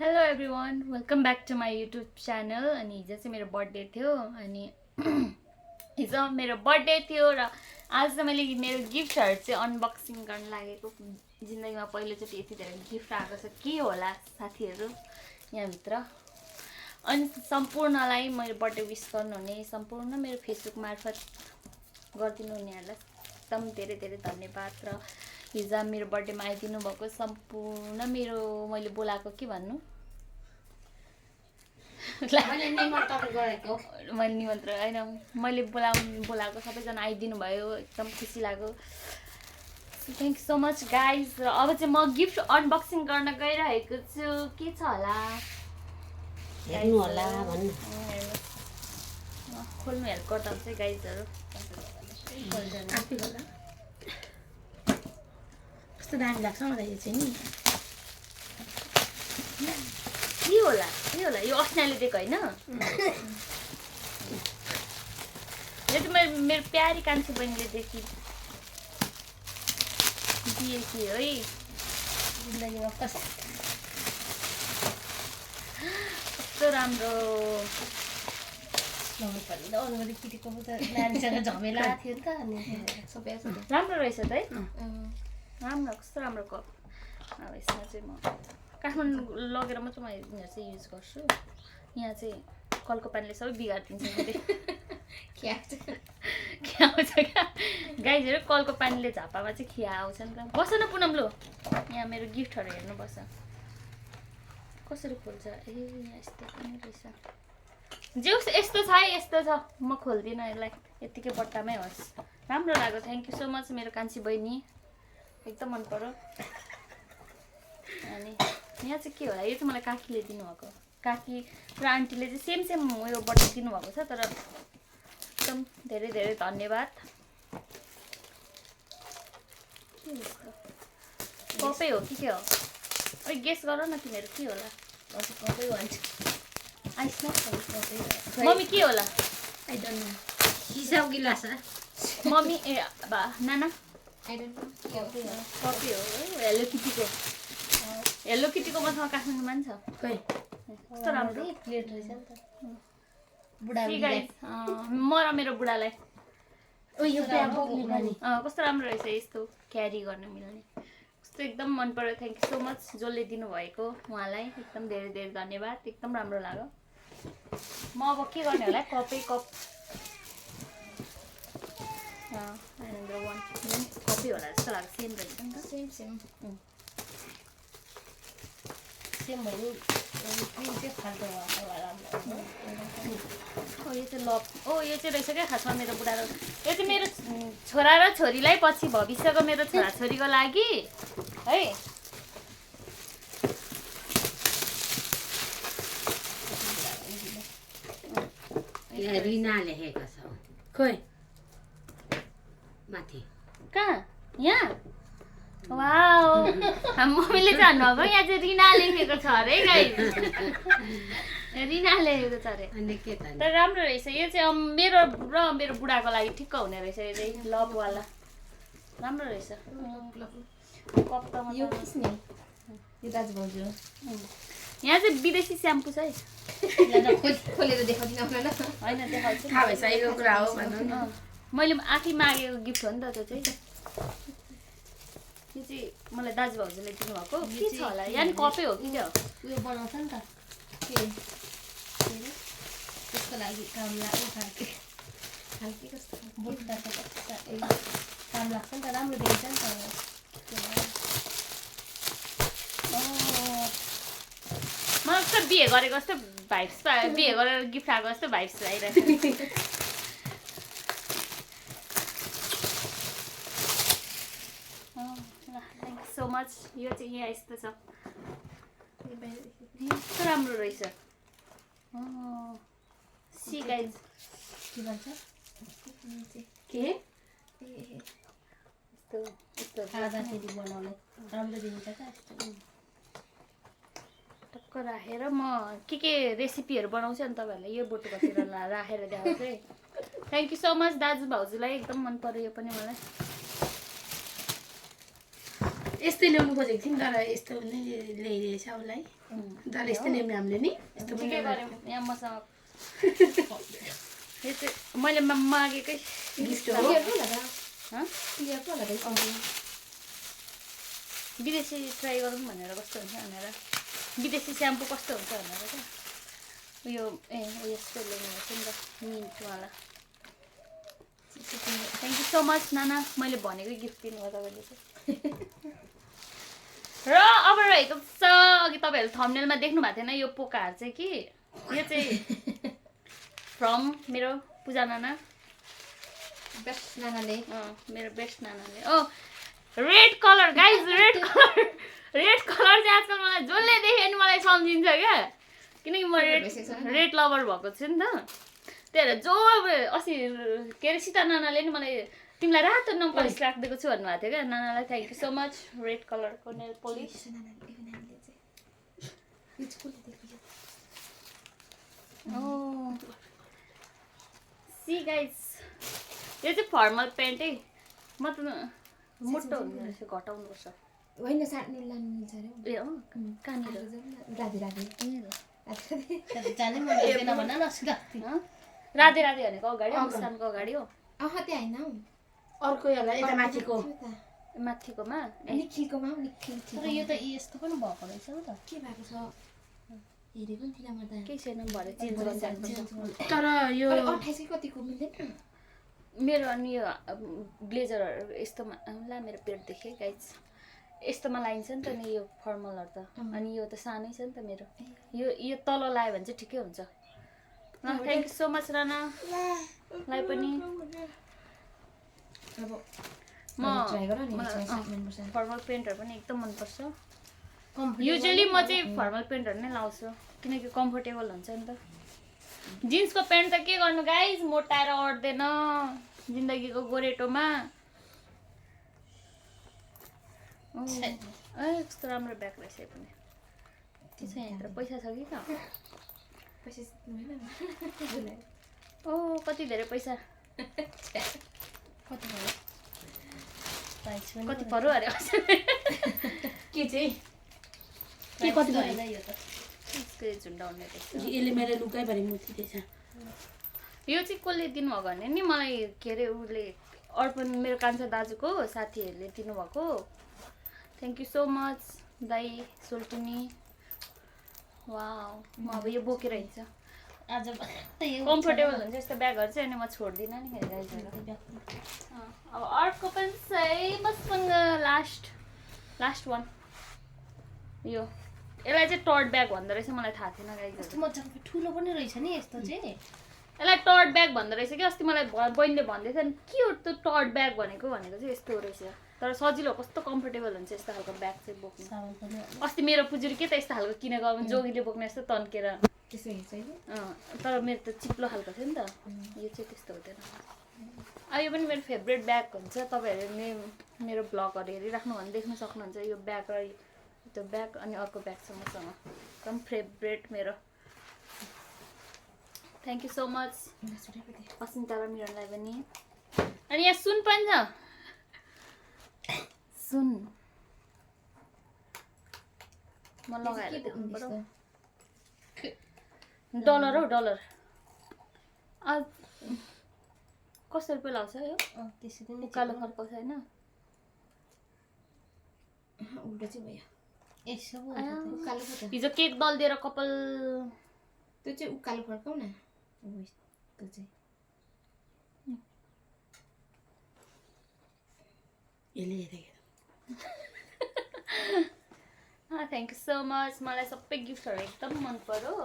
Hello everyone welcome back to my YouTube channel. अनि हिजो चाहिँ मेरो बर्थडे थियो अनि हिजो मेरो बर्थडे थियो र आज चाहिँ मैले मेरो गिफ्टहरू चाहिँ अनबक्सिङ गर्न लागेको। जिन्दगीमा पहिलोचोटि यति धेरै गिफ्ट आएको छ, के होला साथीहरू यहाँभित्र। अनि सम्पूर्णलाई मेरो बर्थडे विस गर्नुहुने सम्पूर्ण मेरो फेसबुक मार्फत गरिदिनु हुनेहरूलाई एकदम धेरै धेरै धन्यवाद। र हिजो मेरो बर्थडेमा आइदिनु भएको सम्पूर्ण मेरो मैले बोलाएको के भन्नु मैले निमन्त्रण होइन मैले बोलाएको सबैजना आइदिनु भयो, एकदम खुसी लाग्यो। Thank you so much guys. र अब चाहिँ म गिफ्ट अनबक्सिङ गर्न गइरहेको छु। के छ होला हेर्नु होला भन्नु खोल्नु हेल्प गर्दा हुन्छ गाइजहरू। कस्तो दामी लाग्छ मलाई यो चाहिँ नि। के होला यो अस्नाले दिएको होइन? यो चाहिँ मेरो प्यारी कान्छी बहिनीले दिएकी है। जिन्दगीमा कस्तो राम्रो केटीको त नानीसँग झमेला थियो नि त अनि सबै राम्रो रहेछ त है। राम्रो कस्तो राम्रो कप। अब यसमा चाहिँ म काठमाडौँ लगेर मात्र म यिनीहरू चाहिँ युज गर्छु। यहाँ चाहिँ कलको पानीले सबै बिगारिदिन्छ मैले। क्या आउँछ क्या गाईहरू, कलको पानीले झापामा चाहिँ खिया आउँछ नि त। बस न पुनम लु, यहाँ मेरो गिफ्टहरू हेर्नुपर्छ कसरी खोल्छ। ए यहाँ यस्तो पनि रहेछ। जे होस् यस्तो छ है, यस्तो छ। म खोल्दिनँ यसलाई, यत्तिकै बट्टामै होस्। राम्रो लाग्यो, थ्याङ्क यू सो मच मेरो कान्छी बहिनी, एकदम मन पर्यो। अनि यहाँ चाहिँ के होला, यो चाहिँ मलाई काकीले दिनुभएको। काकी र आन्टीले चाहिँ सेम उयो बर्थडे दिनुभएको छ, तर एकदम धेरै धेरै धन्यवाद। कपै हो कि के हो? ओइ गेस गर न तिमीहरू, के होला? कपै भन्छ। आइस न मम्मी, के होला? I don't know. हिसाब गिलास मम्मी ए बा नाना आई डोन्ट नो। कपी हो। हेलो किटीको, हेलो किटीको मसँग काठमाडौँमा नि छ। खोइ कस्तो राम्रो प्लेट रहेछ नि त। बुढा म र मेरो बुढालाई ओ यो बोक्ने पनि कस्तो राम्रो रहेछ, यस्तो क्यारी गर्न मिल्ने। कस्तो एकदम मन पर्यो। थ्याङ्क यू सो मच जसले दिनुभएको, उहाँलाई एकदम धेरै धेरै धन्यवाद। एकदम राम्रो लाग्यो। म अब के गर्ने होला, कपै कप नरेन्द्र वान कपी होला जस्तो लाग्छ। सेम रहेछ नि त। सेम भयो। क्रिम चाहिँ फाल्टो यो चाहिँ लभ, यो चाहिँ रहेछ क्या खासमा मेरो बुढा र यो चाहिँ मेरो छोरा र छोरीलाई पछि भविष्यको मेरो छोराछोरीको लागि है। रिना लेखेको छ। खोइ माथि कहाँ? यहाँ वाउ, मम्मीले चाहिँ भन्नुभएको यहाँ चाहिँ रिना लेखेको छ अरे गाइस। रिना लेखेको छ अरे। तर राम्रो रहेछ यो चाहिँ। मेरो र मेरो बुढाको लागि ठिक्क हुने रहेछ यो चाहिँ, लभवाला राम्रो रहेछ। कप त यो किस्ने यो दाजु भाउजू यहाँ चाहिँ विदेशी स्याम्पू छ है। खोलेर देखाउँदिन होइन, देखाउँछु थाहा भइसकेको कुरा हो भनौँ न। मैले आफै मागेको गिफ्ट हो नि त त्यो चाहिँ। यो चाहिँ मलाई दाजु भाउजूले दिनुभएको। के छ होला, यहाँ कपै हो कि के हो? उयो बनाउँछ नि त के त्यसको लागि काम लाग्छ। खालके कस्तो बुट्टा काम लाग्छ नि त, राम्रो देखिन्छ नि त। मलाई कस्तो बिहे गरेको जस्तो भाइब्स, बिहे गरेर गिफ्ट आएको जस्तो भाइब्स आइरहेको छ। Thank you so much. यो चाहिँ यहाँ यस्तो छ, कस्तो राम्रो रहेछ। सी गाइज के भन्छ के यस्तो खाँदाखेरि बनाउने राम्रो देखिन्छ क्या। टक्क राखेर म के रेसिपीहरू बनाउँछु अनि तपाईँहरूलाई यो बोटुकोतिर राखेर देखाउँछु है। थ्याङ्क यू सो मच दाजु भाउजूलाई, एकदम मन पर्यो यो पनि मलाई। यस्तै ल्याउनु खोजेको थियौँ तर यस्तो नै ल्याइदिएछ उसलाई तर यस्तै ल्याउने हामीले नि यस्तो पनि के गर्यौँ यहाँ मसँग यो चाहिँ मैले मागेकै गिफ्ट हो विदेशी ट्राई गरौँ भनेर कस्तो हुन्छ भनेर विदेशी स्याम्पू कस्तो हुन्छ भनेर क्या उयो यस्तो ल्याउनु छ नि त मिन्टवाला थ्याङ्क यू सो मच नाना मैले भनेकै गिफ्ट दिनुभयो तपाईँले चाहिँ र अब रहेको छ अघि तपाईँहरूले थम्बनेलमा देख्नु भएको थिएन यो पोकाहरू चाहिँ कि यो चाहिँ फ्रम मेरो पूजा नाना बेस्ट नानाले मेरो बेस्ट नानाले red colour guys red colour चाहिँ आजकल मलाई जसले देख्यो नि मलाई सम्झिन्छ क्या किनकि म रेड लभर भएको छु नि त त्यही भएर जो अब अस्ति के अरे सीता नानाले नि मलाई तिमीलाई रातो नेल पलिस राखिदिएको छु भन्नुभएको थियो क्या नानालाई thank you so much red कलरको नेल पलिस सी गाइज यो चाहिँ फर्मल प्यान्टै म त मोटो हुँदो रहेछ घटाउनुपर्छ होइन साट्ने लानु मिल्छ अरे ए अँ कहाँनिर राधे राधे जानै मन लाग्दैन भन न सुधा राधे राधे भनेको अगाडि मुस्कानको अगाडि हो त्यहाँ होइन अर्को एउटा यता माथिको माथिकोमा निखिलकोमा निखिल तर यो त यस्तो पनि भएको रहेछ नि त के भएको छ हेरेको नि थिइनँ म त केही छैन भरे चेन्ज गर्न जानुपर्छ तर यो 28 कतिको मिल्दैन मेरो अनि यो ब्लेजरहरू यस्तोमा ला मेरो पेट देखेँ गाइज यस्तोमा लाइन्छ नि त नि यो फर्मलहरू त अनि यो त सानै छ नि त मेरो यो तल लायो भने चाहिँ ठिकै हुन्छ ल थ्याङ्क यू सो मच रानालाई पनि अब म ट्राई गर नि फर्मल पेन्टहरू पनि एकदम मनपर्छ युजली म चाहिँ फर्मल पेन्टहरू नै लाउँछु किनकि कम्फोर्टेबल हुन्छ नि त जिन्सको पेन्ट त के गर्नु गाइज मोटाएर अट्दैन जिन्दगीको गोरेटोमा कस्तो राम्रो ब्याग रहेछ पनि के छ यहाँतिर पैसा छ कि त पैसा कति धेरै पैसा कति भयो प्राइस पनि कति पर्यो अरे के चाहिँ के कति भयो यो त झुन्डाउने रहेछ यसले मेरो लुगाइभरि मुथिदिएछ यो चाहिँ कसले दिनुभएको भने नि मलाई के अरे उसले अर्पण मेरो कान्छा दाजुको साथीहरूले दिनुभएको थ्याङ्क यू सो मच दाई सोल्टिनी वाउ म अब यो बोकेर हिँड्छ आज कम्फोर्टेबल हुन्छ यस्तो ब्यागहरू चाहिँ अनि म छोड्दिनँ नि अब अर्को पनि चाहिँ मसँग लास्ट वान यो यसलाई चाहिँ टर्ट ब्याग भन्दो रहेछ मलाई थाहा थिएन गाइजहरू मजाको ठुलो पनि रहेछ नि यस्तो चाहिँ यसलाई टर्ट ब्याग भन्दो रहेछ कि अस्ति मलाई बहिनीले भन्दै थियो नि के हो त्यो टर्ट ब्याग भनेको चाहिँ यस्तो रहेछ तर सजिलो कस्तो कम्फोर्टेबल हुन्छ यस्तो खालको ब्याग चाहिँ बोक्नु अस्ति मेरो पुजुरी के त यस्तो खालको किनेको अब जोगीले बोक्ने जस्तो तन्केर तर मेरो त चिप्लो खालको थियो नि त यो चाहिँ त्यस्तो हुँदैन यो पनि मेरो फेभरेट ब्याग हुन्छ तपाईँहरूले मेरो ब्लगहरू हेरिराख्नु भने देख्न सक्नुहुन्छ यो ब्याग र त्यो ब्याग अनि अर्को ब्याग छ मसँग एकदम फेभरेट मेरो थ्याङ्क यू सो मच अस्मिता र मिरनलाई पनि अनि यहाँ सुन पनि छ सुन म लगाएर देखाउनु पर्यो डलर हौ डलर कस्तो रुपियाँ लाग्छ यो त्यसरी नै उकालो फर्काउँछ होइन उल्टा चाहिँ भयो यसो उकालो पो त हिजो केक दल दिएर कपाल त्यो चाहिँ उकालो फर्काउ न त्यो चाहिँ यसले हेरेको थ्याङ्क यू सो मच मलाई सबै गिफ्टहरू एकदम मन पर्यो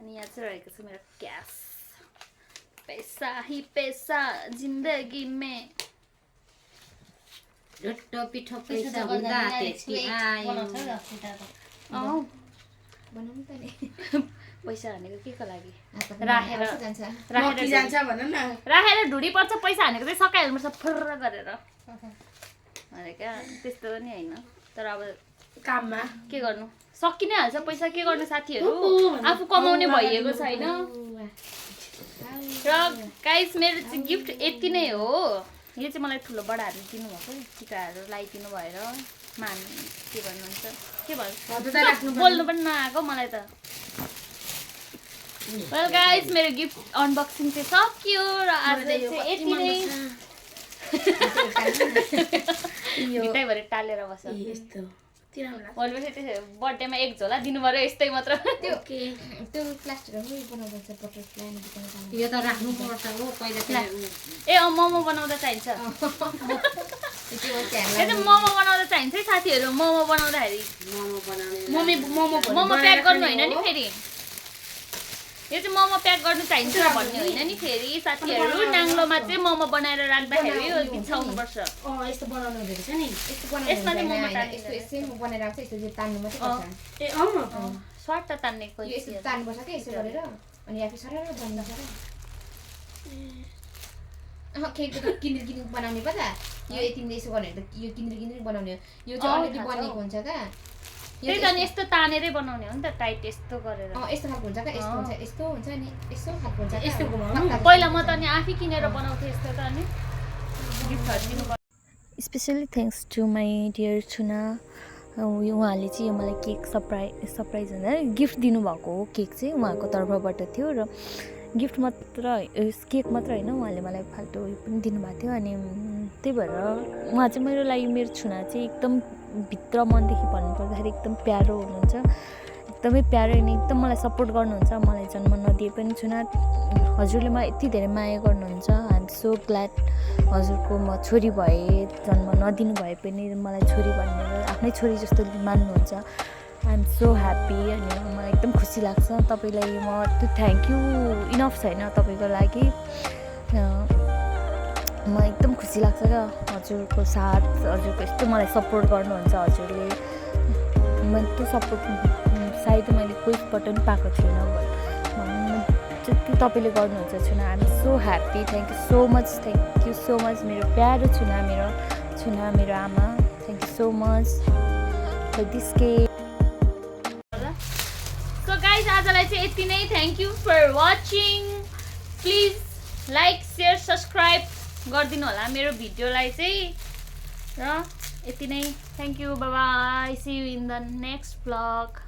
अनि यहाँ चाहिँ रहेको छ मेरो क्यास पैसा ही पैसा जिन्दगी में झट्टो पिठो पैसा पैसा हुँदा हुँदा त्यति आयो बनाउनु त नि पैसा भनेको के को लागि राखेर जान्छ राखेर भन न राखेर ढुडी पर्छ पैसा हानेको चाहिँ सकाइहाल्नुपर्छ फुर्र गरेर अरे क्या त्यस्तो पनि होइन तर अब काममा के गर्नु सकि नै हाल्छ पैसा के गर्नु साथीहरू आफू कमाउने भइएको छैन र गाइस मेरो चाहिँ गिफ्ट यति नै हो यो चाहिँ मलाई ठुलो बडाहरूले दिनुभएको टिकाहरू लगाइदिनु भएर मान के भन्नुहुन्छ के भन्नु बोल्नु पनि नआएको मलाई त वेल गाइस मेरो गिफ्ट अनबक्सिङ चाहिँ सक्यो र आज चाहिँ यति नै भित्तैभरि टालेर बस्छ यस्तो भनेपछि त्यसो बर्थडेमा एक झोला दिनु पर्यो यस्तै मात्र त्यो प्लास्टिकहरू बनाउँदा चाहिँ बटरफ्लाई यो त राख्नु पर्छ हो पहिला ए मोमो बनाउँदा चाहिन्छ यो चाहिँ मोमो बनाउँदा चाहिन्छ है साथीहरू मोमो बनाउँदाखेरि मोमो प्याक गर्नु होइन नि फेरि यो चाहिँ मोमो प्याक गर्नु चाहिन्छ भन्ने होइन नि फेरि साथीहरू नाङ्लोमा चाहिँ मोमो बनाएर राख्दाखेरि यो बिछाउनुपर्छ यस्तो बनाउनु हुँदो रहेछ नि यसमा चाहिँ मोमो यस्तो बनाएर आउँछ यस्तो तान्नु मात्रै पर्छ ए स्वाट तान्ने कोही यस्तो तान्नुपर्छ कि यसो गरेर अनि आफै सरर बनिन्छ र केक त किनेर बनाउने पो त यो यतिले यसो गर्ने त यो किनेर बनाउने हो यो चाहिँ अलरेडी बनिएको हुन्छ क्या त्यही त नि यस्तो तानेरै बनाउने हो नि त टाइट यस्तो गरेर यस्तो खालको हुन्छ क्या यस्तो हुन्छ नि यस्तो खालको हुन्छ यस्तो पहिला म त नि आफै किनेर बनाउँथेँ यस्तो त अनि गिफ्टहरू दिनु specially thanks to my dear Chhuna उहाँले चाहिँ यो मलाई केक सरप्राइज भन्दा गिफ्ट दिनुभएको हो केक चाहिँ उहाँको तर्फबाट थियो र गिफ्ट मात्र केक मात्र होइन उहाँले मलाई फाल्टो उयो पनि दिनुभएको थियो अनि त्यही भएर उहाँ चाहिँ मेरो लागि मेरो छुना चाहिँ एकदम भित्र मनदेखि भन्नुपर्दाखेरि एकदम प्यारो हुनुहुन्छ एकदमै प्यारो अनि एकदम मलाई सपोर्ट गर्नुहुन्छ मलाई जन्म नदिए पनि छुना हजुरले मलाई यति धेरै माया गर्नुहुन्छ आइ एम सो ग्ल्याड हजुरको म छोरी भए जन्म नदिनु भए पनि मलाई छोरी भनेर आफ्नै छोरी जस्तो मान्नुहुन्छ आइ एम सो ह्याप्पी अनि मलाई एकदम खुसी लाग्छ तपाईँलाई म त्यो थ्याङ्क यू इनफ छैन तपाईँको लागि म एकदम खुसी लाग्छ क्या हजुरको साथ हजुरको यस्तो मलाई सपोर्ट गर्नुहुन्छ हजुरले मैले त्यो सपोर्ट सायद मैले कोहीबाट पनि पाएको छुइनँ जति तपाईँले गर्नुहुन्छ Chhuna I am so happy thank you so much मेरो प्यारो छुना मेरो आमा thank you so much for this cake so guys आजलाई चाहिँ यति नै thank you for watching please like share subscribe गरिदिनु होला मेरो भिडियोलाई चाहिँ र यति नै thank you bye bye see you in the next blog